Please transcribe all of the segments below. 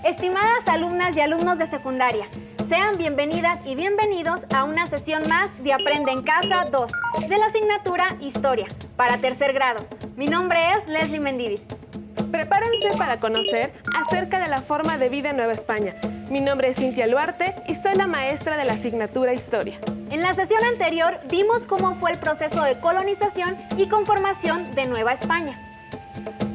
Estimadas alumnas y alumnos de secundaria, sean bienvenidas y bienvenidos a una sesión más de Aprende en Casa 2 de la asignatura Historia para tercer grado. Mi nombre es Leslie Mendívil. Prepárense para conocer acerca de la forma de vida en Nueva España. Mi nombre es Cintia Luarte y soy la maestra de la asignatura Historia. En la sesión anterior vimos cómo fue el proceso de colonización y conformación de Nueva España.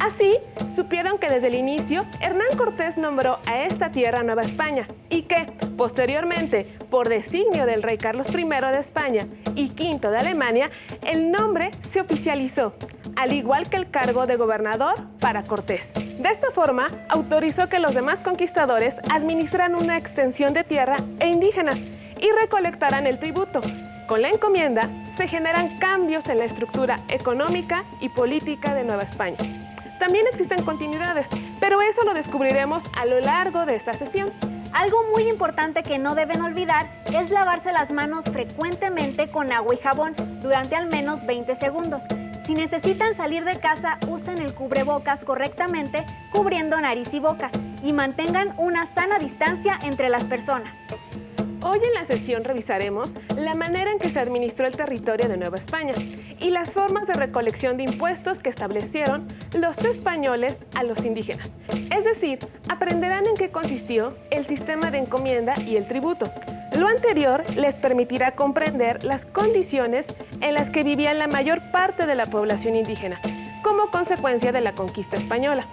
Así, supieron que desde el inicio, Hernán Cortés nombró a esta tierra Nueva España y que, posteriormente, por designio del rey Carlos I de España y V de Alemania, el nombre se oficializó, al igual que el cargo de gobernador para Cortés. De esta forma, autorizó que los demás conquistadores administraran una extensión de tierra e indígenas y recolectaran el tributo. Con la encomienda, se generan cambios en la estructura económica y política de Nueva España. También existen continuidades, pero eso lo descubriremos a lo largo de esta sesión. Algo muy importante que no deben olvidar es lavarse las manos frecuentemente con agua y jabón durante al menos 20 segundos. Si necesitan salir de casa, usen el cubrebocas correctamente, cubriendo nariz y boca, y mantengan una sana distancia entre las personas. Hoy en la sesión revisaremos la manera en que se administró el territorio de Nueva España y las formas de recolección de impuestos que establecieron los españoles a los indígenas. Es decir, aprenderán en qué consistió el sistema de encomienda y el tributo. Lo anterior les permitirá comprender las condiciones en las que vivía la mayor parte de la población indígena, como consecuencia de la conquista española.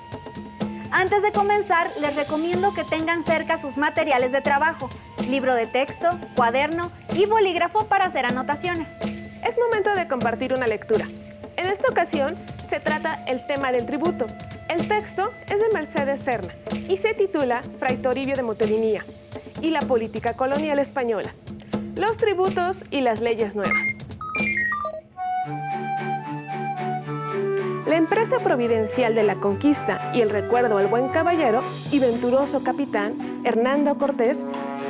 Antes de comenzar, les recomiendo que tengan cerca sus materiales de trabajo, libro de texto, cuaderno y bolígrafo para hacer anotaciones. Es momento de compartir una lectura. En esta ocasión se trata el tema del tributo. El texto es de Mercedes Serna y se titula Fray Toribio de Motolinía y la política colonial española, los tributos y las leyes nuevas. La empresa providencial de la conquista y el recuerdo al buen caballero y venturoso capitán Hernando Cortés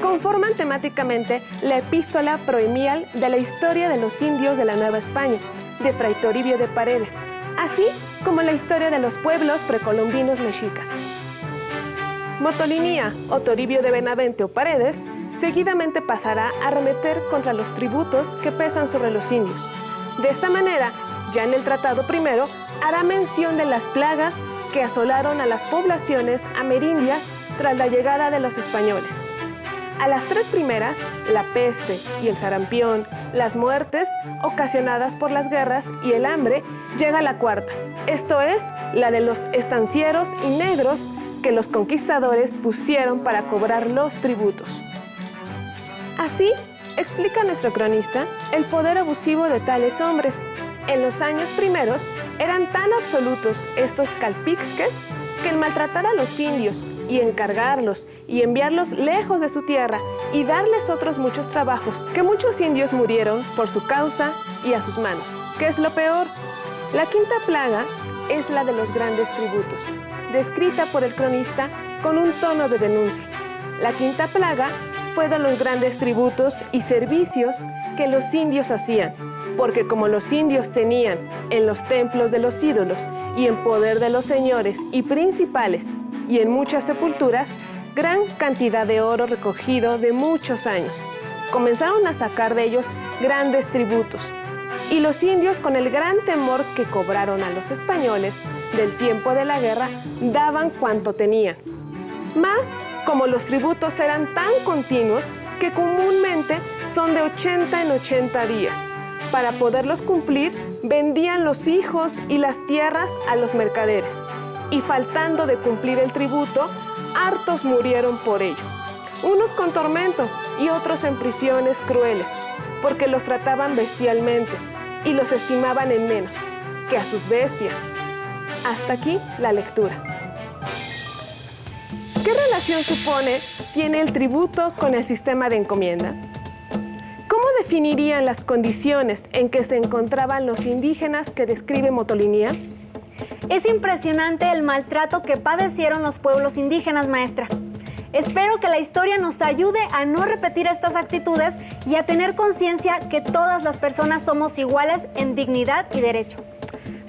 conforman temáticamente la epístola proemial de la historia de los indios de la Nueva España, de Fray Toribio de Paredes, así como la historia de los pueblos precolombinos mexicas. Motolinía o Toribio de Benavente o Paredes seguidamente pasará a arremeter contra los tributos que pesan sobre los indios. De esta manera, ya en el Tratado Primero, hará mención de las plagas que asolaron a las poblaciones amerindias tras la llegada de los españoles. A las tres primeras, la peste y el sarampión, las muertes ocasionadas por las guerras y el hambre, llega la cuarta, esto es, la de los estancieros y negros que los conquistadores pusieron para cobrar los tributos. Así, explica nuestro cronista el poder abusivo de tales hombres. En los años primeros eran tan absolutos estos calpiques que el maltratar a los indios y encargarlos y enviarlos lejos de su tierra y darles otros muchos trabajos, que muchos indios murieron por su causa y a sus manos. ¿Qué es lo peor? La quinta plaga es la de los grandes tributos, descrita por el cronista con un tono de denuncia. La quinta plaga fue de los grandes tributos y servicios que los indios hacían, porque como los indios tenían en los templos de los ídolos y en poder de los señores y principales y en muchas sepulturas, gran cantidad de oro recogido de muchos años, comenzaron a sacar de ellos grandes tributos, y los indios, con el gran temor que cobraron a los españoles del tiempo de la guerra, daban cuanto tenían. Mas, como los tributos eran tan continuos que comúnmente son de 80 en 80 días, para poderlos cumplir, vendían los hijos y las tierras a los mercaderes, y faltando de cumplir el tributo, hartos murieron por ello, unos con tormento y otros en prisiones crueles, porque los trataban bestialmente y los estimaban en menos que a sus bestias. Hasta aquí la lectura. ¿Qué relación tiene el tributo con el sistema de encomienda? ¿Cómo definirían las condiciones en que se encontraban los indígenas que describe Motolinía? Es impresionante el maltrato que padecieron los pueblos indígenas, maestra. Espero que la historia nos ayude a no repetir estas actitudes y a tener conciencia que todas las personas somos iguales en dignidad y derecho.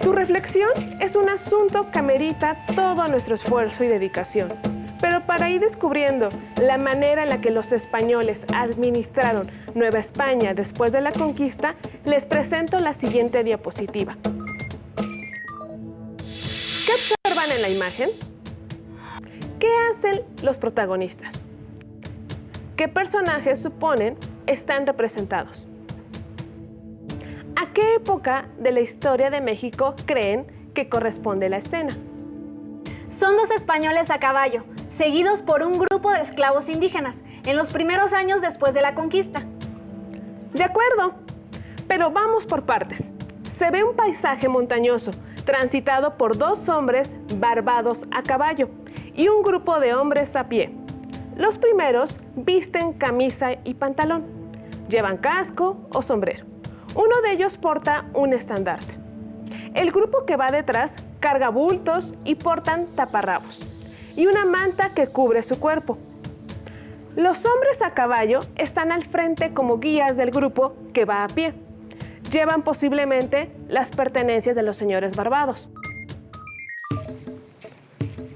Tu reflexión es un asunto que amerita todo nuestro esfuerzo y dedicación. Pero para ir descubriendo la manera en la que los españoles administraron Nueva España después de la conquista, les presento la siguiente diapositiva. ¿Qué observan en la imagen? ¿Qué hacen los protagonistas? ¿Qué personajes suponen están representados? ¿A qué época de la historia de México creen que corresponde la escena? Son dos españoles a caballo, seguidos por un grupo de esclavos indígenas, en los primeros años después de la conquista. De acuerdo, pero vamos por partes. Se ve un paisaje montañoso, transitado por dos hombres barbados a caballo y un grupo de hombres a pie. Los primeros visten camisa y pantalón, llevan casco o sombrero. Uno de ellos porta un estandarte. El grupo que va detrás carga bultos y portan taparrabos y una manta que cubre su cuerpo. Los hombres a caballo están al frente como guías del grupo que va a pie. Llevan posiblemente las pertenencias de los señores barbados.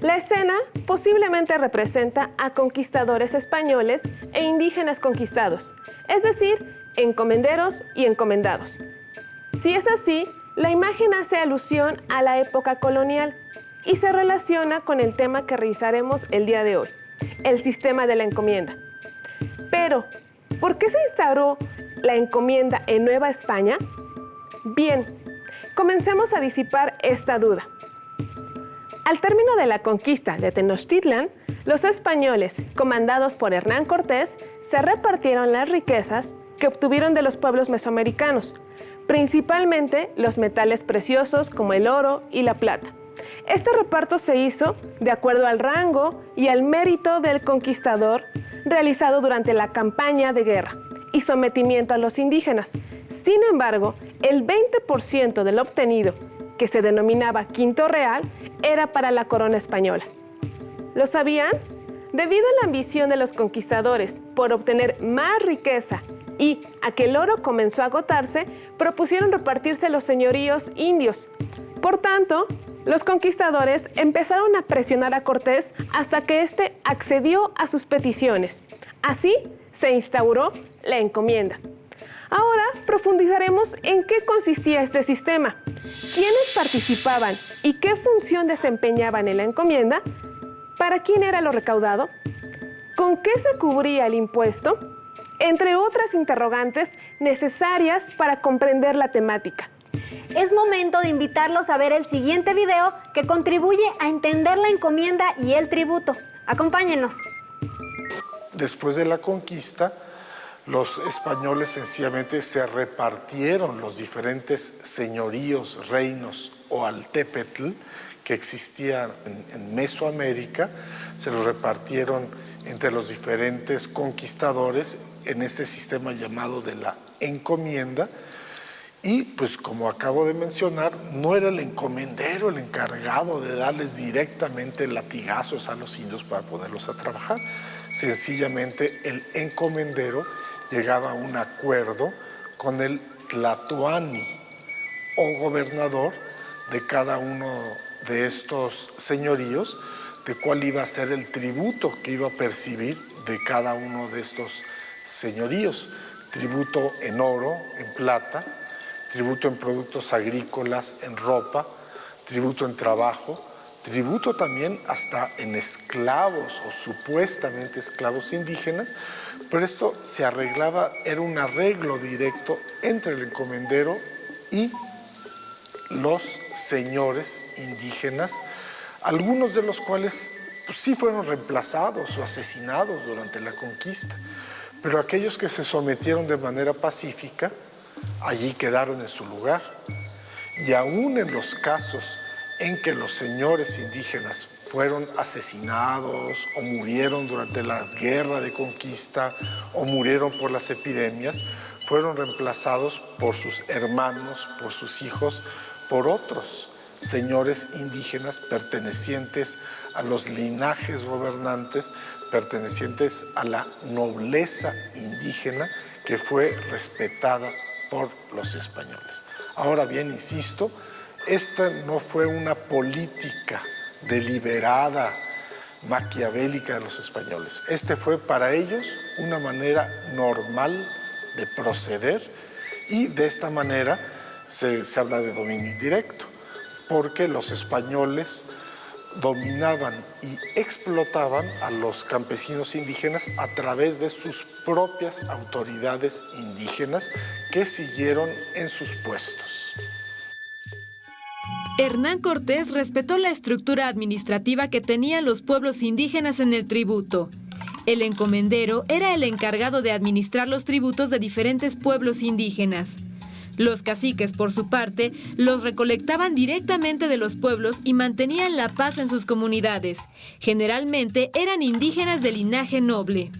La escena posiblemente representa a conquistadores españoles e indígenas conquistados, es decir, encomenderos y encomendados. Si es así, la imagen hace alusión a la época colonial y se relaciona con el tema que revisaremos el día de hoy, el sistema de la encomienda. Pero, ¿por qué se instauró la encomienda en Nueva España? Bien, comencemos a disipar esta duda. Al término de la conquista de Tenochtitlan, los españoles, comandados por Hernán Cortés, se repartieron las riquezas que obtuvieron de los pueblos mesoamericanos, principalmente los metales preciosos como el oro y la plata. Este reparto se hizo de acuerdo al rango y al mérito del conquistador realizado durante la campaña de guerra y sometimiento a los indígenas. Sin embargo, el 20% del obtenido, que se denominaba quinto real, era para la corona española. ¿Lo sabían? Debido a la ambición de los conquistadores por obtener más riqueza y a que el oro comenzó a agotarse, propusieron repartirse los señoríos indios. Por tanto, los conquistadores empezaron a presionar a Cortés hasta que éste accedió a sus peticiones. Así se instauró la encomienda. Ahora profundizaremos en qué consistía este sistema, quiénes participaban y qué función desempeñaban en la encomienda, para quién era lo recaudado, con qué se cubría el impuesto, entre otras interrogantes necesarias para comprender la temática. Es momento de invitarlos a ver el siguiente video que contribuye a entender la encomienda y el tributo. Acompáñenos. Después de la conquista, los españoles sencillamente se repartieron los diferentes señoríos, reinos o altépetl que existían en Mesoamérica, se los repartieron entre los diferentes conquistadores en este sistema llamado de la encomienda. Y pues como acabo de mencionar, no era el encomendero el encargado de darles directamente latigazos a los indios para ponerlos a trabajar. Sencillamente el encomendero llegaba a un acuerdo con el tlatoani o gobernador de cada uno de estos señoríos, de cuál iba a ser el tributo que iba a percibir de cada uno de estos señoríos. Tributo en oro, en plata, tributo en productos agrícolas, en ropa, tributo en trabajo, tributo también hasta en esclavos o supuestamente esclavos indígenas, pero esto se arreglaba, era un arreglo directo entre el encomendero y los señores indígenas, algunos de los cuales pues, sí fueron reemplazados o asesinados durante la conquista, pero aquellos que se sometieron de manera pacífica, allí quedaron en su lugar. Y aún en los casos en que los señores indígenas fueron asesinados o murieron durante la guerra de conquista o murieron por las epidemias, fueron reemplazados por sus hermanos, por sus hijos, por otros señores indígenas pertenecientes a los linajes gobernantes, pertenecientes a la nobleza indígena que fue respetada por los españoles. Ahora bien, insisto, esta no fue una política deliberada maquiavélica de los españoles. Este fue para ellos una manera normal de proceder y de esta manera se habla de dominio indirecto, porque los españoles dominaban y explotaban a los campesinos indígenas a través de sus propias autoridades indígenas que siguieron en sus puestos. Hernán Cortés respetó la estructura administrativa que tenían los pueblos indígenas en el tributo. El encomendero era el encargado de administrar los tributos de diferentes pueblos indígenas. Los caciques, por su parte, los recolectaban directamente de los pueblos y mantenían la paz en sus comunidades. Generalmente eran indígenas de linaje noble.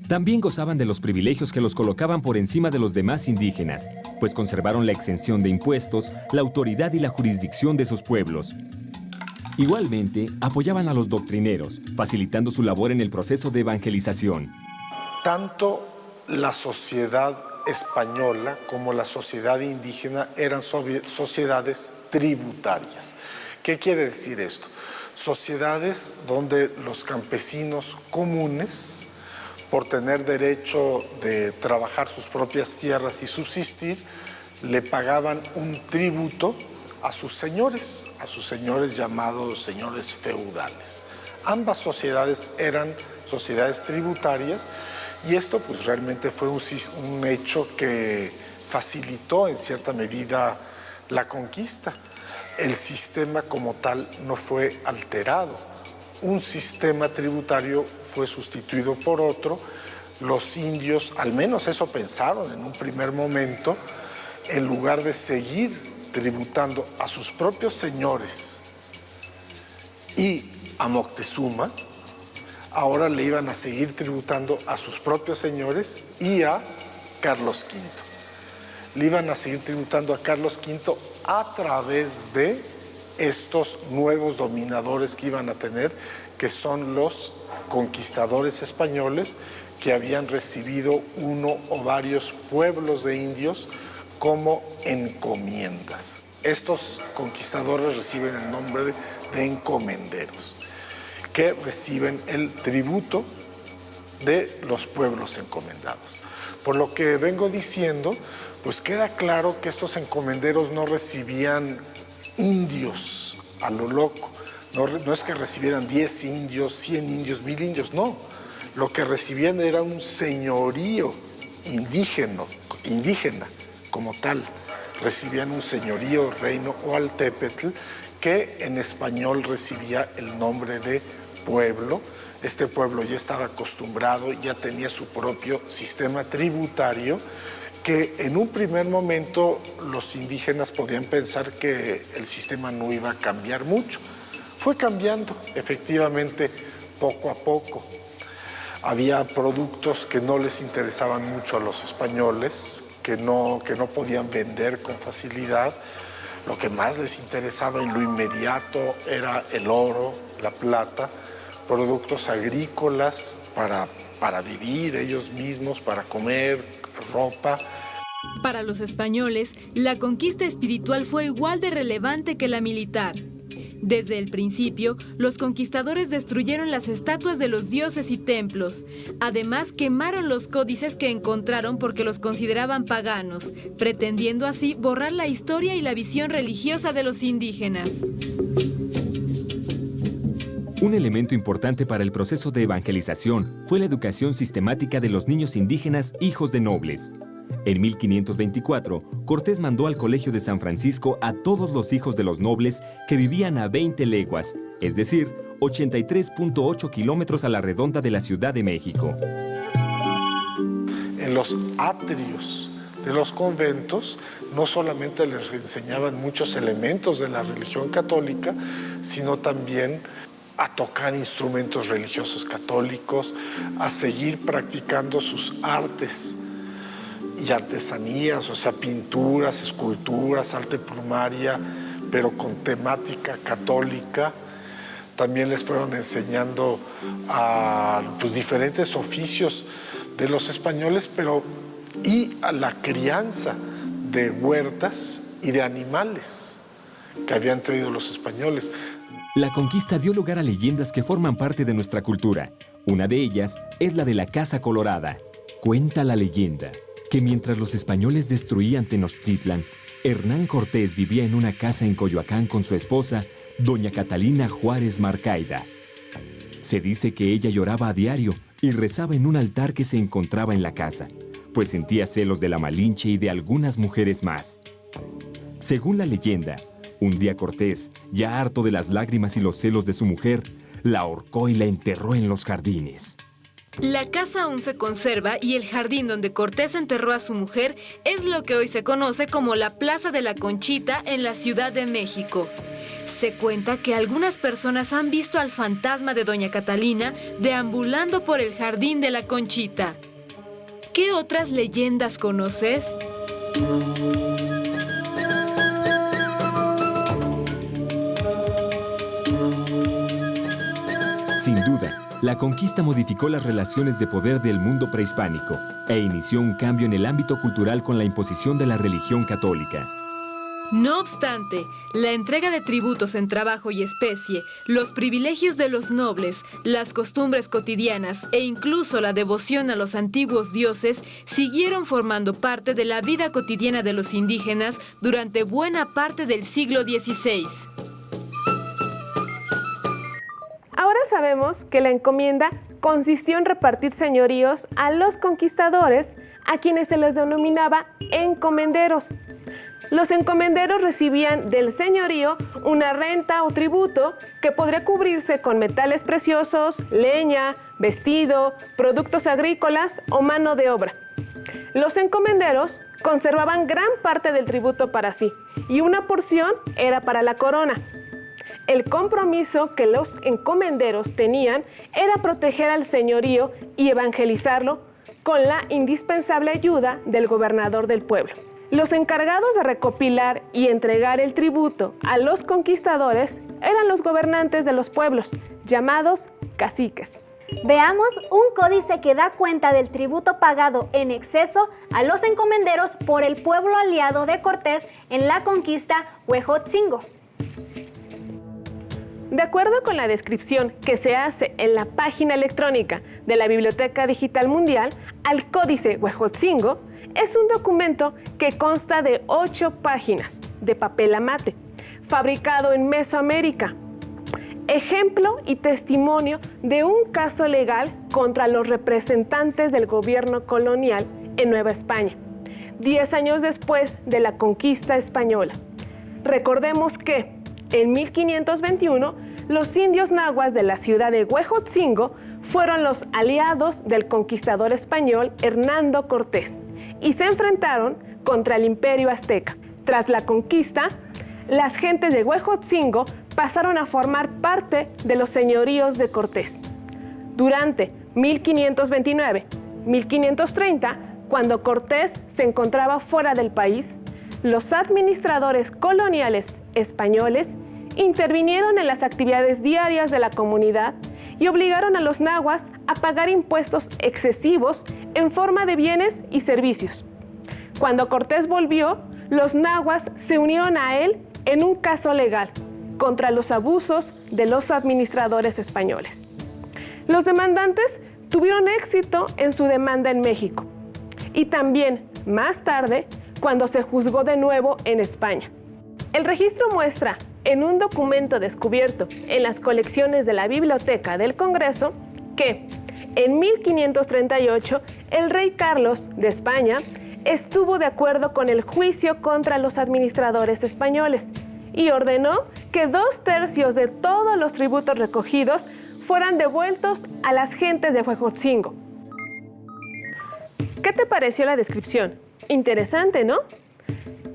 También gozaban de los privilegios que los colocaban por encima de los demás indígenas, pues conservaron la exención de impuestos, la autoridad y la jurisdicción de sus pueblos. Igualmente, apoyaban a los doctrineros, facilitando su labor en el proceso de evangelización. Tanto la sociedad española como la sociedad indígena eran sociedades tributarias. ¿Qué quiere decir esto? Sociedades donde los campesinos comunes, por tener derecho de trabajar sus propias tierras y subsistir, le pagaban un tributo a sus señores llamados señores feudales. Ambas sociedades eran sociedades tributarias y esto pues realmente fue un hecho que facilitó en cierta medida la conquista. El sistema como tal no fue alterado. Un sistema tributario fue sustituido por otro. Los indios, al menos eso pensaron en un primer momento, en lugar de seguir tributando a sus propios señores y a Moctezuma, ahora le iban a seguir tributando a sus propios señores y a Carlos V. Le iban a seguir tributando a Carlos V a través de estos nuevos dominadores que iban a tener, que son los conquistadores españoles que habían recibido uno o varios pueblos de indios como encomiendas. Estos conquistadores reciben el nombre de encomenderos, que reciben el tributo de los pueblos encomendados. Por lo que vengo diciendo, pues queda claro que estos encomenderos no recibían indios a lo loco. No es que recibieran 10 indios, 100 indios, 1000 indios, no. Lo que recibían era un señorío indígena como tal. Recibían un señorío, reino o altépetl, que en español recibía el nombre de pueblo. Este pueblo ya estaba acostumbrado, ya tenía su propio sistema tributario, que en un primer momento los indígenas podían pensar que el sistema no iba a cambiar mucho. Fue cambiando, efectivamente, poco a poco. Había productos que no les interesaban mucho a los españoles, que no podían vender con facilidad. Lo que más les interesaba en lo inmediato era el oro, la plata, productos agrícolas para vivir ellos mismos, para comer, ropa. Para los españoles, la conquista espiritual fue igual de relevante que la militar. Desde el principio, los conquistadores destruyeron las estatuas de los dioses y templos. Además, quemaron los códices que encontraron porque los consideraban paganos, pretendiendo así borrar la historia y la visión religiosa de los indígenas. Un elemento importante para el proceso de evangelización fue la educación sistemática de los niños indígenas hijos de nobles. En 1524, Cortés mandó al Colegio de San Francisco a todos los hijos de los nobles que vivían a 20 leguas, es decir, 83.8 kilómetros a la redonda de la Ciudad de México. En los atrios de los conventos no solamente les enseñaban muchos elementos de la religión católica, sino también a tocar instrumentos religiosos católicos, a seguir practicando sus artes y artesanías, o sea, pinturas, esculturas, arte plumaria, pero con temática católica. También les fueron enseñando a los diferentes oficios de los españoles, y a la crianza de huertas y de animales que habían traído los españoles. La conquista dio lugar a leyendas que forman parte de nuestra cultura. Una de ellas es la de la Casa Colorada. Cuenta la leyenda que mientras los españoles destruían Tenochtitlan, Hernán Cortés vivía en una casa en Coyoacán con su esposa, doña Catalina Juárez Marcaida. Se dice que ella lloraba a diario y rezaba en un altar que se encontraba en la casa, pues sentía celos de la Malinche y de algunas mujeres más. Según la leyenda, un día Cortés, ya harto de las lágrimas y los celos de su mujer, la ahorcó y la enterró en los jardines. La casa aún se conserva y el jardín donde Cortés enterró a su mujer es lo que hoy se conoce como la Plaza de la Conchita en la Ciudad de México. Se cuenta que algunas personas han visto al fantasma de doña Catalina deambulando por el jardín de la Conchita. ¿Qué otras leyendas conoces? Sin duda, la conquista modificó las relaciones de poder del mundo prehispánico e inició un cambio en el ámbito cultural con la imposición de la religión católica. No obstante, la entrega de tributos en trabajo y especie, los privilegios de los nobles, las costumbres cotidianas e incluso la devoción a los antiguos dioses siguieron formando parte de la vida cotidiana de los indígenas durante buena parte del siglo XVI. Ahora sabemos que la encomienda consistió en repartir señoríos a los conquistadores, a quienes se les denominaba encomenderos. Los encomenderos recibían del señorío una renta o tributo que podría cubrirse con metales preciosos, leña, vestido, productos agrícolas o mano de obra. Los encomenderos conservaban gran parte del tributo para sí y una porción era para la corona. El compromiso que los encomenderos tenían era proteger al señorío y evangelizarlo con la indispensable ayuda del gobernador del pueblo. Los encargados de recopilar y entregar el tributo a los conquistadores eran los gobernantes de los pueblos, llamados caciques. Veamos un códice que da cuenta del tributo pagado en exceso a los encomenderos por el pueblo aliado de Cortés en la conquista Huejotzingo. De acuerdo con la descripción que se hace en la página electrónica de la Biblioteca Digital Mundial, al Códice Huejotzingo es un documento que consta de 8 páginas de papel amate, fabricado en Mesoamérica. Ejemplo y testimonio de un caso legal contra los representantes del gobierno colonial en Nueva España, 10 años después de la conquista española. Recordemos que en 1521, los indios nahuas de la ciudad de Huejotzingo fueron los aliados del conquistador español Hernando Cortés y se enfrentaron contra el Imperio Azteca. Tras la conquista, las gentes de Huejotzingo pasaron a formar parte de los señoríos de Cortés. Durante 1529-1530, cuando Cortés se encontraba fuera del país, los administradores coloniales españoles intervinieron en las actividades diarias de la comunidad y obligaron a los nahuas a pagar impuestos excesivos en forma de bienes y servicios. Cuando Cortés volvió, los nahuas se unieron a él en un caso legal contra los abusos de los administradores españoles. Los demandantes tuvieron éxito en su demanda en México y también, más tarde, cuando se juzgó de nuevo en España. El registro muestra en un documento descubierto en las colecciones de la Biblioteca del Congreso que en 1538 el rey Carlos de España estuvo de acuerdo con el juicio contra los administradores españoles y ordenó que 2/3 de todos los tributos recogidos fueran devueltos a las gentes de Huejotzingo. ¿Qué te pareció la descripción? Interesante, ¿no?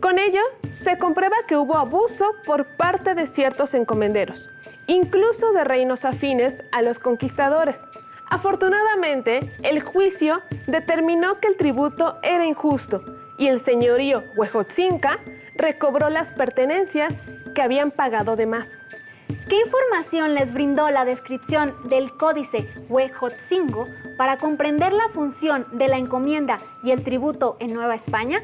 Con ello, se comprueba que hubo abuso por parte de ciertos encomenderos, incluso de reinos afines a los conquistadores. Afortunadamente, el juicio determinó que el tributo era injusto y el señorío Huejotzinca recobró las pertenencias que habían pagado de más. ¿Qué información les brindó la descripción del Códice Huejotzingo para comprender la función de la encomienda y el tributo en Nueva España?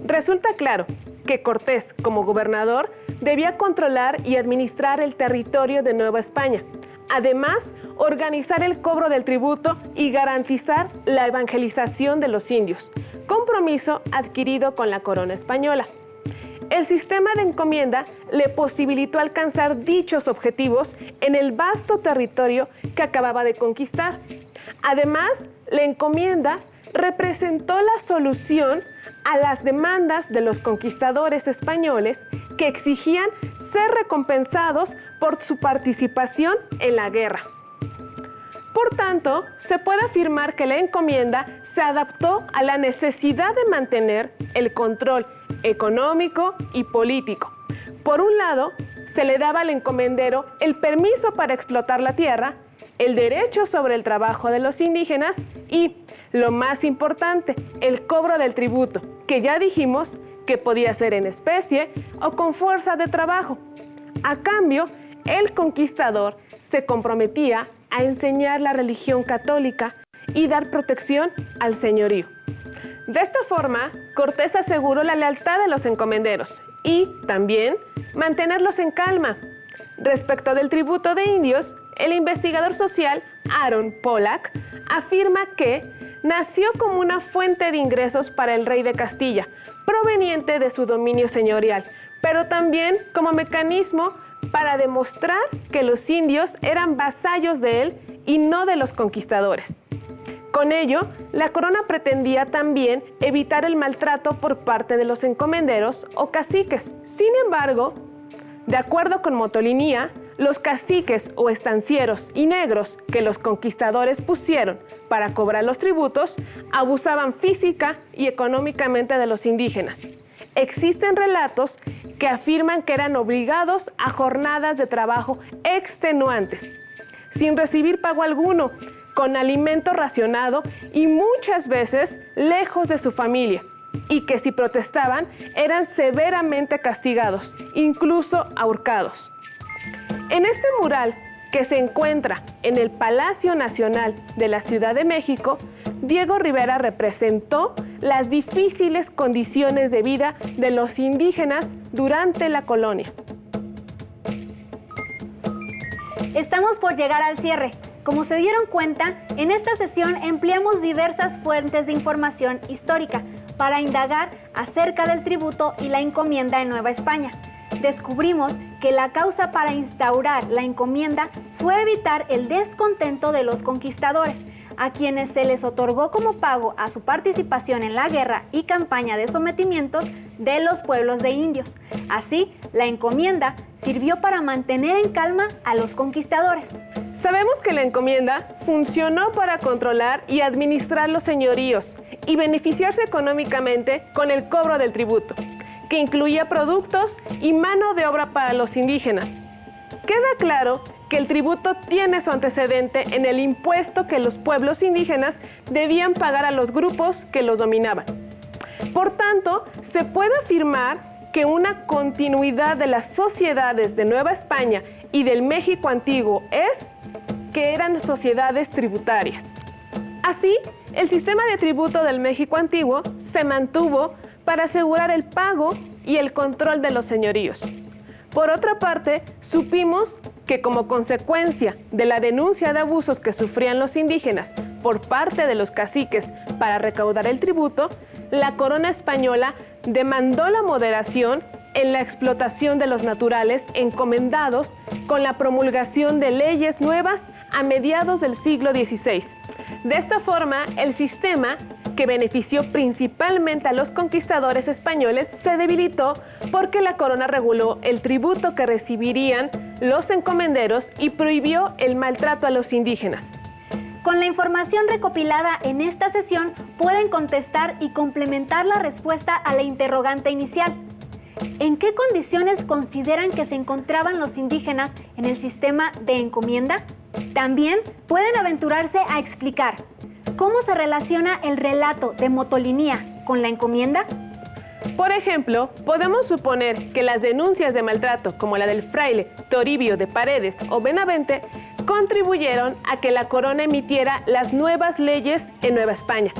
Resulta claro que Cortés, como gobernador, debía controlar y administrar el territorio de Nueva España. Además, organizar el cobro del tributo y garantizar la evangelización de los indios, compromiso adquirido con la corona española. El sistema de encomienda le posibilitó alcanzar dichos objetivos en el vasto territorio que acababa de conquistar. Además, la encomienda representó la solución a las demandas de los conquistadores españoles que exigían ser recompensados por su participación en la guerra. Por tanto, se puede afirmar que la encomienda se adaptó a la necesidad de mantener el control económico y político. Por un lado, se le daba al encomendero el permiso para explotar la tierra, el derecho sobre el trabajo de los indígenas y, lo más importante, el cobro del tributo, que ya dijimos que podía ser en especie o con fuerza de trabajo. A cambio, el conquistador se comprometía a enseñar la religión católica y dar protección al señorío. De esta forma, Cortés aseguró la lealtad de los encomenderos y también mantenerlos en calma. Respecto del tributo de indios, el investigador social Aaron Pollack afirma que nació como una fuente de ingresos para el rey de Castilla, proveniente de su dominio señorial, pero también como mecanismo para demostrar que los indios eran vasallos de él y no de los conquistadores. Con ello, la corona pretendía también evitar el maltrato por parte de los encomenderos o caciques. Sin embargo, de acuerdo con Motolinía, los caciques o estancieros y negros que los conquistadores pusieron para cobrar los tributos abusaban física y económicamente de los indígenas. Existen relatos que afirman que eran obligados a jornadas de trabajo extenuantes, sin recibir pago alguno, con alimento racionado y muchas veces lejos de su familia, y que si protestaban eran severamente castigados, incluso ahorcados. En este mural, que se encuentra en el Palacio Nacional de la Ciudad de México, Diego Rivera representó las difíciles condiciones de vida de los indígenas durante la colonia. Estamos por llegar al cierre. Como se dieron cuenta, en esta sesión empleamos diversas fuentes de información histórica para indagar acerca del tributo y la encomienda en Nueva España. Descubrimos que la causa para instaurar la encomienda fue evitar el descontento de los conquistadores, a quienes se les otorgó como pago a su participación en la guerra y campaña de sometimiento de los pueblos de indios. Así, la encomienda sirvió para mantener en calma a los conquistadores. Sabemos que la encomienda funcionó para controlar y administrar los señoríos y beneficiarse económicamente con el cobro del tributo, que incluía productos y mano de obra para los indígenas. Queda claro que el tributo tiene su antecedente en el impuesto que los pueblos indígenas debían pagar a los grupos que los dominaban. Por tanto, se puede afirmar que una continuidad de las sociedades de Nueva España y del México antiguo es que eran sociedades tributarias. Así, el sistema de tributo del México antiguo se mantuvo para asegurar el pago y el control de los señoríos. Por otra parte, supimos que como consecuencia de la denuncia de abusos que sufrían los indígenas por parte de los caciques para recaudar el tributo, la corona española demandó la moderación en la explotación de los naturales encomendados con la promulgación de leyes nuevas a mediados del siglo XVI. De esta forma, el sistema, que benefició principalmente a los conquistadores españoles, se debilitó porque la corona reguló el tributo que recibirían los encomenderos y prohibió el maltrato a los indígenas. Con la información recopilada en esta sesión, pueden contestar y complementar la respuesta a la interrogante inicial. ¿En qué condiciones consideran que se encontraban los indígenas en el sistema de encomienda? También pueden aventurarse a explicar cómo se relaciona el relato de Motolinía con la encomienda. Por ejemplo, podemos suponer que las denuncias de maltrato, como la del fraile Toribio de Paredes o Benavente, contribuyeron a que la corona emitiera las nuevas leyes en Nueva España.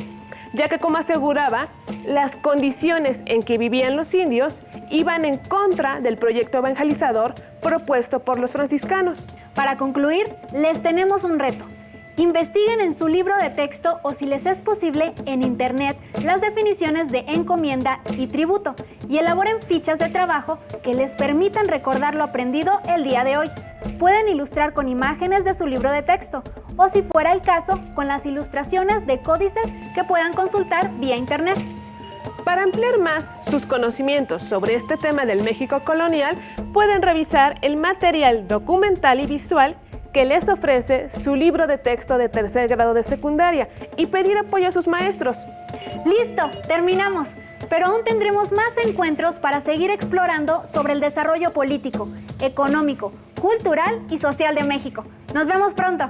ya que, como aseguraba, las condiciones en que vivían los indios iban en contra del proyecto evangelizador propuesto por los franciscanos. Para concluir, les tenemos un reto. Investiguen en su libro de texto o, si les es posible, en internet las definiciones de encomienda y tributo y elaboren fichas de trabajo que les permitan recordar lo aprendido el día de hoy. Pueden ilustrar con imágenes de su libro de texto o, si fuera el caso, con las ilustraciones de códices que puedan consultar vía internet. Para ampliar más sus conocimientos sobre este tema del México colonial, pueden revisar el material documental y visual que les ofrece su libro de texto de tercer grado de secundaria y pedir apoyo a sus maestros. ¡Listo! Terminamos. Pero aún tendremos más encuentros para seguir explorando sobre el desarrollo político, económico, cultural y social de México. ¡Nos vemos pronto!